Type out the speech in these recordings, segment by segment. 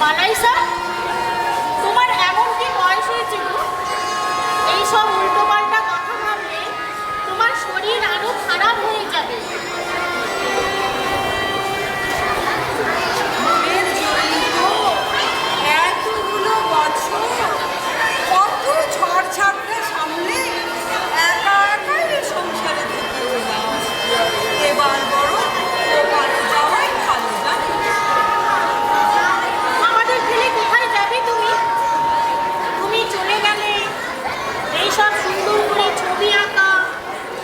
বালাই স্যার, তোমার এমন কি বয়স হয়েছে গো? এইসব উল্টো পাল্টা কথা ভাবলে তোমার শরীর আরো খারাপ হয়ে যাবে। এতগুলো বছর কত ঝড় ঝাপটা সামলে একা একাই সংসারে থেকে হলাম। এবার বড় ওপারে যাওয়াই ভালো জানো। আমাদের ফেলে কোথায় যাবে তুমি? তুমি চলে গেলে এইসব সুন্দর করে ছবি আঁকা,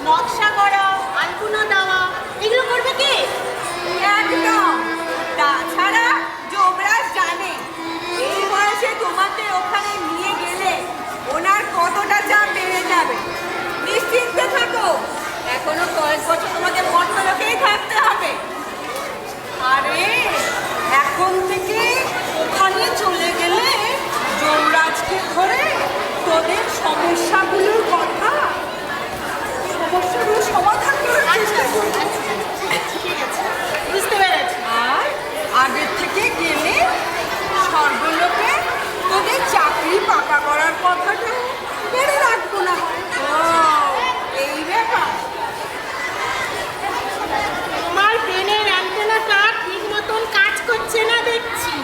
নকশা করা, আলপনা দেওয়া, এগুলো করবে কে? একদম। তাছাড়া যুবরাজ জানে এই বয়সে তোমাকে ওখানে নিয়ে গেলে ওনার কতটা চাপ বেড়ে যাবে। নিশ্চিন্তে থাকো, এখনো কয়েক বছর তোমাকে ভদ্রলোকেই থাকতে হবে। আরে এখন থেকে ওখানে চলে গেলে যুবরাজকে ধরে তোদের সমস্যাগুলোর সমাধান করার চেষ্টা করবো। ঠিক আছে, বুঝতে পেরেছি। আর আগের থেকে গেলে সর্বলোকে তোদের চাকরি পাকা করার কথাটা বেড়ে রাখবো না। ও এই ব্যাপার। তোমার ব্রেনের অ্যান্টেনাটা ঠিক মতন কাজ করছে না দেখছি,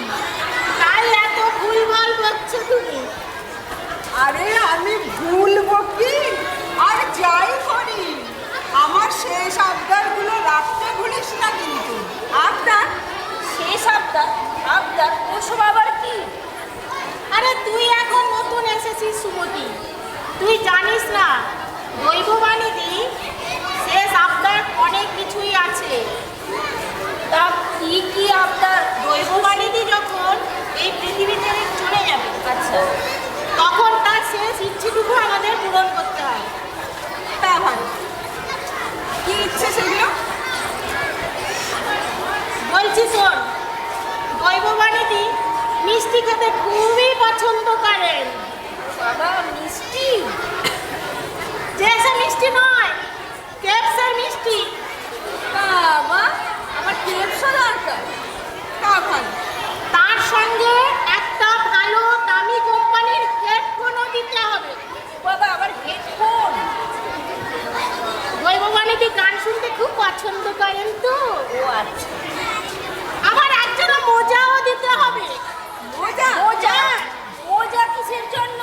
তাই এত ভুলভাল বকছো তুমি। আরে আমি ভুলবো কি? আর যাই করি আমার শেষ আবদারগুলো রাখতে ভুলিস না কিন্তু। আবদার? শেষ আবদার? আবদার ওসব আবার কি? আরে তুই এখন নতুন এসেছিস সুমতি, তুই জানিস না দৈববাণীতে শেষ আবদার অনেক কিছুই আছে। তা কি কি আবদার? দৈববাণীতে যখন এই পৃথিবী থেকে চলে যাবে, আচ্ছা, তখন তার শেষ ইচ্ছেটুকু আমাদের পূরণ করতে হয়। তা ভালো, কি ইচ্ছে সেগুলো? বলছি শোন, দৈববাণীতে মিষ্টি খেতে খুবই পছন্দ করেন। বাবা, মিষ্টি? যে সে মিষ্টি নয়, কেপসের মিষ্টি। বাবা, আমার কেপসও দরকার। তা ভালো। তার সঙ্গে একটা ভালো দামি কোম্পানির হেডফোনও দিতে হবে। বাবা, আবার হেডফোন? দৈববাণীতে গান শুনতে খুব পছন্দ করেন তো। ও আচ্ছা। আবার একজোড়া মোজাও দিতে হবে। মোজা? মোজা? মোজা কিসের জন্য?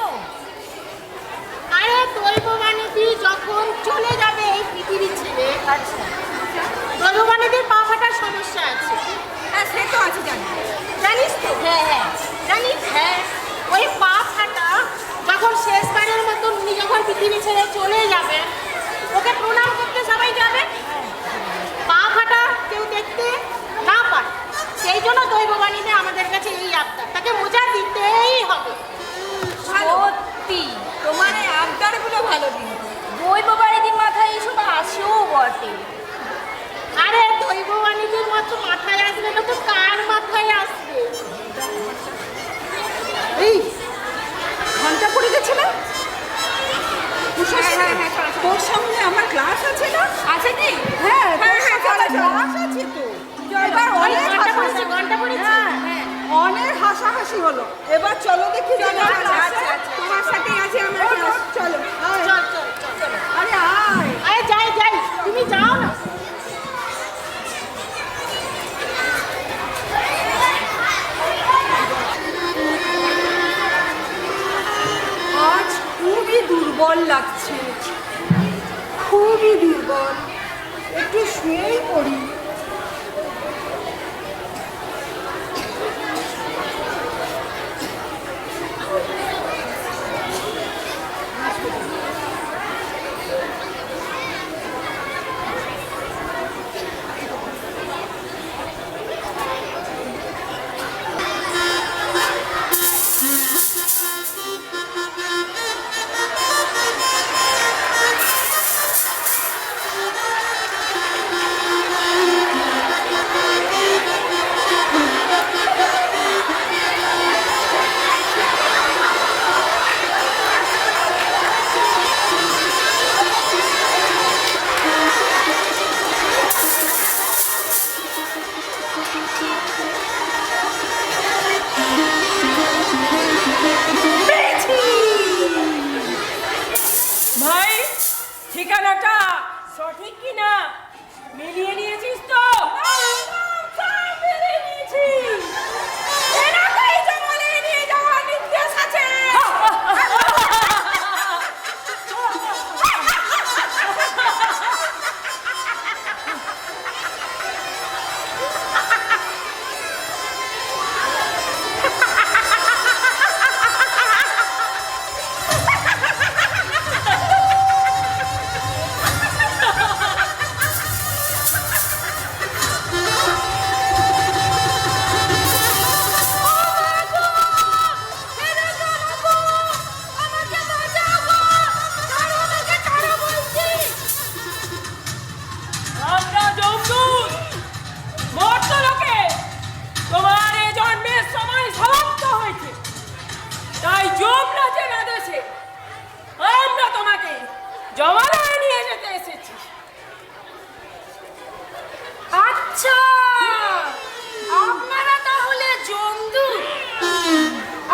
আরে দৈববাণীতে যখন চলে যাবে এই পৃথিবী ছেড়ে, আচ্ছা। দৈববাণীদের পা ফাটার সমস্যা আছে। হ্যাঁ, সে তো আছে জানি। জানিস তো? হ্যাঁ হ্যাঁ জানিস? হ্যাঁ, ওই পা ফাটা যখন শেষবারের মতন উনি যখন পৃথিবী ছেড়ে চলে যাবেন, ওকে প্রণাম করতে সবাই যাবে। পা ফাটা কেউ দেখতে না পায়, সেই জন্য দৈববাণীতে আমাদের কাছে এই আবদার, তাকে মোজা দিতেই হবে। সত্যি তোমার এই আবদারগুলো ভালো দিন। দৈববাণীদের মাথায় এসব আসেও বটে। আরে দৈববাণীদের মতো মাথায় আসবে না তো কার মাথায় আসবে? এই ঘন্টা পড়ে গেছে না? তোর সামনে আমার ক্লাস আছে না? আছে কি? হ্যাঁ, ক্লাস আছে তো। এবার অনেক ঘন্টা পড়েছে। হ্যাঁ, অনেক হাসাহাসি হলো। এবার চলো দেখি তোমার সাথে আছে আমার ক্লাস। চলো চল চল চল। আরে আয়। আরে যাই যাই, তুমি যাও না। আজ খুবই দুর্বল লাগছে, খুবই দুর্বল। একটু শুয়েই পড়ি। মিলিয়ে নিয়েছিস তো? সব মেনে নিয়েছি। এনাকেই জঙ্গলে নিয়ে যাওয়ার নির্দেশ আছে। আমরা যমদূত মর্ত্যলোকে তোমার এ জন্মের সময় সমাপ্ত হয়েছে, তাই যমরাজের আদেশে আমরা তোমাকে জমালয়ে নিয়ে যেতে এসেছি। আচ্ছা, আপনারা তাহলে জমদূত।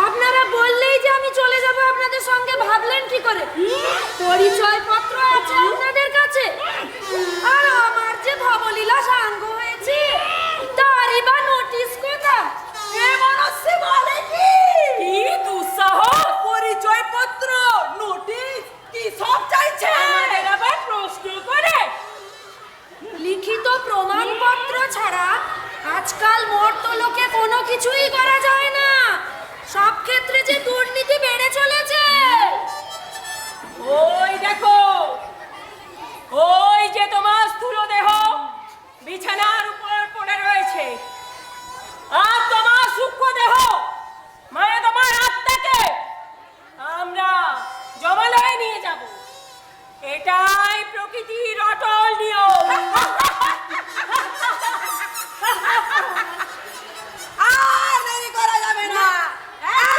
আপনারা বললেই যে আমি চলে যাব আপনাদের সঙ্গে, ভাবলেন কি করে? পরিচয়পত্র আছে আপনাদের কাছে? আর আমার যে ভবলীলা সাঙ্গ হয়েছে তারই বা নোটিশ কোথা? এ মনস্বী বলে কি? কি দুঃসাহস! পরিচয়পত্র, নোটিশ কি সব চাইছে? আমাদের আবার প্রশ্ন করে? লিখিত প্রমাণপত্র ছাড়া আজকাল মর্ত্যলোকে কোনো কিছুই করা যায় না। সব ক্ষেত্রে যে দুর্নীতি বেড়ে চলেছে। ওই দেখো, ওই যে তোমার স্থূল দেহ বিছানার উপর পড়ে রয়েছে, আর তোমার সূক্ষ্ম দেহ মানে তোমার আত্মাকে আমরা জমালয়ে নিয়ে যাব। এটাই প্রকৃতির অটল নিয়ম। আর দেরি করা যাবে না,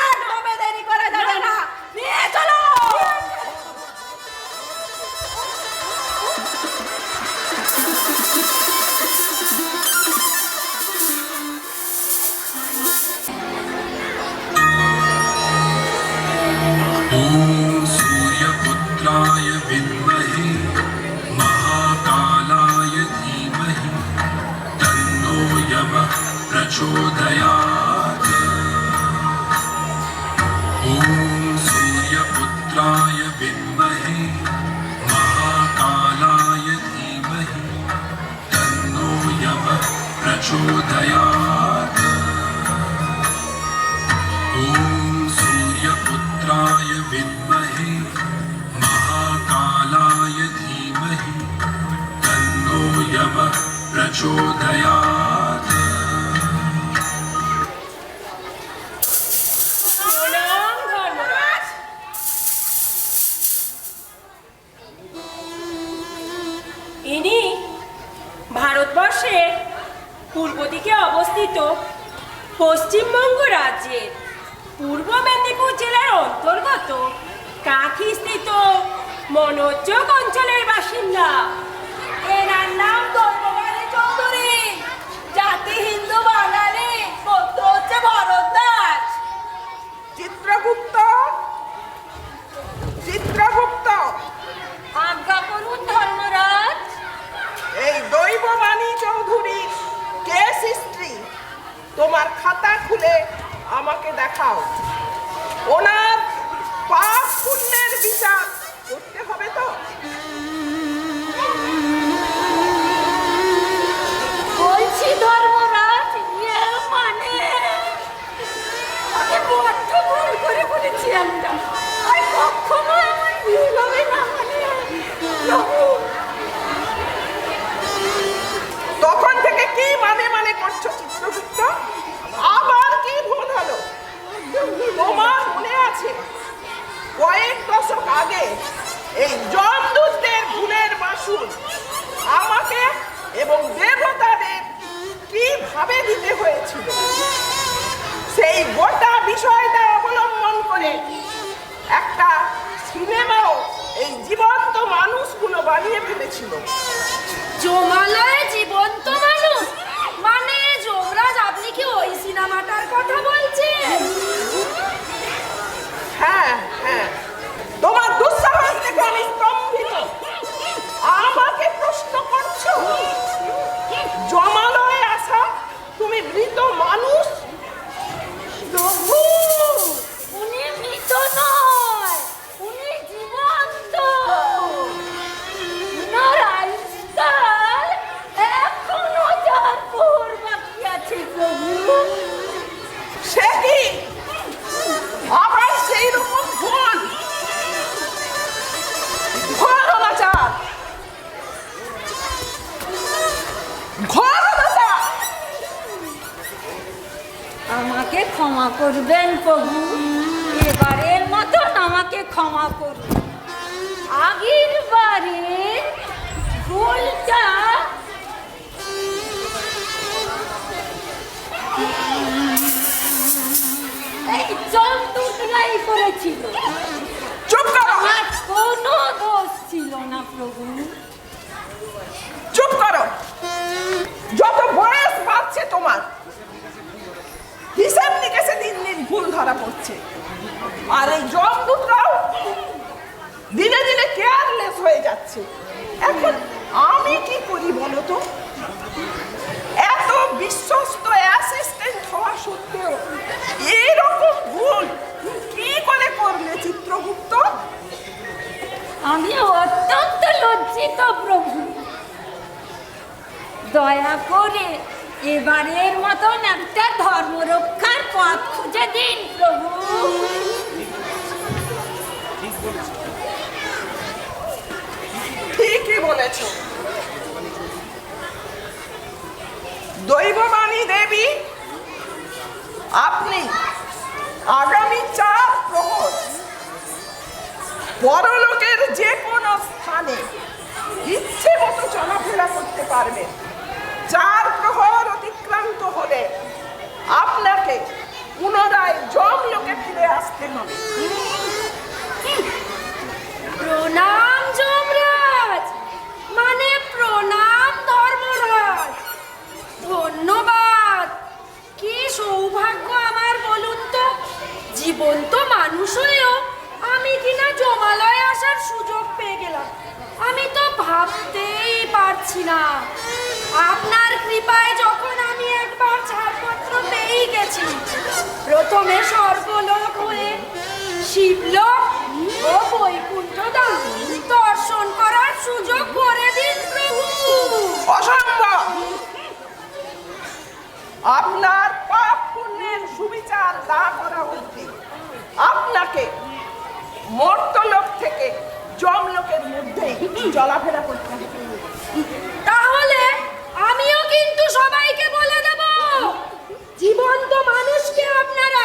একদমই দেরি করা যাবে না, নিয়ে চলো। ॐ सूर्यपुत्राय विद्महे महाकालाय धीमहि तन्नो यमः प्रचोदयात्। ॐ सूर्यपुत्राय विद्महे महाकालाय धीमहि तन्नो यमः प्रचोदयात्। ॐ सूर्यपुत्राय विद्महे महाकालाय धीमहि तन्नो यमः प्रचोदयात्। প্রণাম ধর্মরাজ। ইনি ভারতবর্ষের পূর্ব দিকে অবস্থিত পশ্চিমবঙ্গ রাজ্যের পূর্ব মেদিনীপুর জেলার অন্তর্গত কাঁথি স্থিত মনোযোগ অঞ্চলের বাসিন্দা। এনার নাম দৈববাণী চৌধুরী, জাতি হিন্দু বাঙালি, গোত্র হচ্ছে ভরদ্বাজ। চিত্রগুপ্ত, চিত্রগুপ্ত, আজ্ঞা করুন ধর্মরাজ। এই দৈববাণী চৌধুরীর কেস হিস্ট্রি তোমার খাতা খুলে আমাকে দেখাও। ওনার পাপ পুণ্যের বিচার করতে হবে তো? বলছি ধর্মরাজ, ইয়ে মানে আমি বড্ড ভুল করে বলেছি আমরা। আর কখনো এমন ভুল হবে না মানে প্রভু। তখন থেকে কি মানে মানে করছো চিত্রগুপ্ত? আবার কি ভুল হলো? তোমার মনে আছে কয়েক দশক আগে এই যমদূতদের ভুলের মাসুল আমাকে এবং দেবতাদের কিভাবে দিতে হয়েছিল? সেই গোটা বিষয়টা অবলম্বন করে একটা সিনেমাও এই জীবন্ত মানুষগুলো বানিয়ে ফেলেছিল। জমালয়ে জীবন্ত মানুষ মানে যমরাজ, আপনি কি ওই সিনেমাটার কথা বলছেন? হ্যাঁ হ্যাঁ, তোমার দুঃসাহস দেখে আমি স্তম্ভিত। আমাকে প্রশ্ন করছো? আমাকে ক্ষমা করবেন প্রভু, এবারের মতন আমাকে ক্ষমা করুন। আগের বারে ভুলটা এই জন্তুটাই করেছিল, চুপ করো, আমার কোনো দোষ ছিল না প্রভু। চুপ করো। যত বয়স বাড়ছে তোমার, হিসাব নিকেশে দিন দিন ভুল ধরা পড়ছে। আর এই জমদূতরাও দিনে দিনে কেয়ারলেস হয়ে যাচ্ছে। এখন আমি কি করি বলো তো? এত বিশ্বস্ত অ্যাসিস্ট্যান্ট হওয়া সত্ত্বেও এরকম ভুল কি করে করলে চিত্রগুপ্ত? আমি অত্যন্ত লজ্জিত প্রভু, দয়া করে এবারের মতন একটা ধর্ম রক্ষার পথ খুঁজে দিন প্রভু। ঠিকই বলেছ দৈববাণী দেবী, আপনি আগামী 4 প্রহর পরলোকের যে কোনো স্থানে ইচ্ছে মতো চলাফেরা করতে পারবেন। 4 প্রহর অতিক্রান্ত হলে আপনাকে পুনরায় যমলোকে ফিরে আসতে হবে। প্রণাম যমরাজ, মানে প্রণাম ধর্মরাজ। ধন্যবাদ। কি সৌভাগ্য আমার বলুন তো, জীবন্ত মানুষ হয়েও আমি কিনা জমালয়ে আসার সুযোগ পেয়ে গেলাম। আমি তো ভাবতেই পারছি না। আপনার কৃপায় যখন আমি একবার ছাড়পত্র পেয়েই গেছি, প্রথমে স্বর্গলোক হয়ে শিবলোক ও বৈকুণ্ঠধাম দর্শন করার সুযোগ করে দিন প্রভু। অসম্ভব! আপনার পাপ পুণ্যের সুবিচার না করা অবধি আপনাকে মর্তলোক থেকে যমলোকের মধ্যেই চলাফেরা করতে হবে। তাহলে আমিও কিন্তু সবাইকে বলে দেব, জীবন্ত মানুষকে আপনারা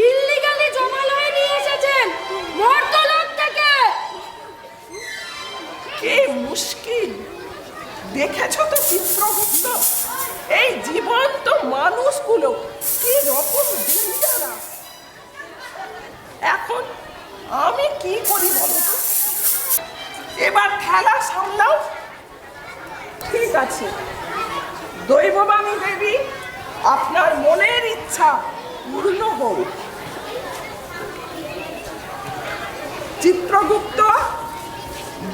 ইল্লিগালি জমালয়ে নিয়ে এসেছেন মর্তলোক থেকে। কি মুশকিল! দেখেছো তো চিত্রগুপ্ত, এই জীবন্ত মানুষগুলো কি রকম ডেঞ্জারাস। এখন আমি কি করি বলো তো? এবার খেলা সামলাও। ঠিক আছে দৈববাণী দেবী, আপনার মনের ইচ্ছা পূর্ণ হোক। চিত্রগুপ্ত,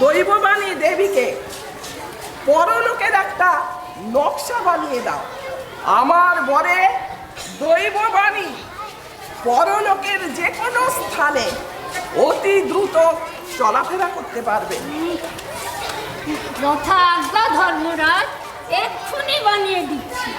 দৈববাণী দেবীকে পরলোকের একটা নকশা বানিয়ে দাও। আমার বরে দৈববাণী পরলোকের যে কোনো স্থানে অতি দ্রুত চলাফেরা করতে পারবে। যথা আজ্ঞা ধর্মরাজ, এক্ষুনি বানিয়ে দিচ্ছি।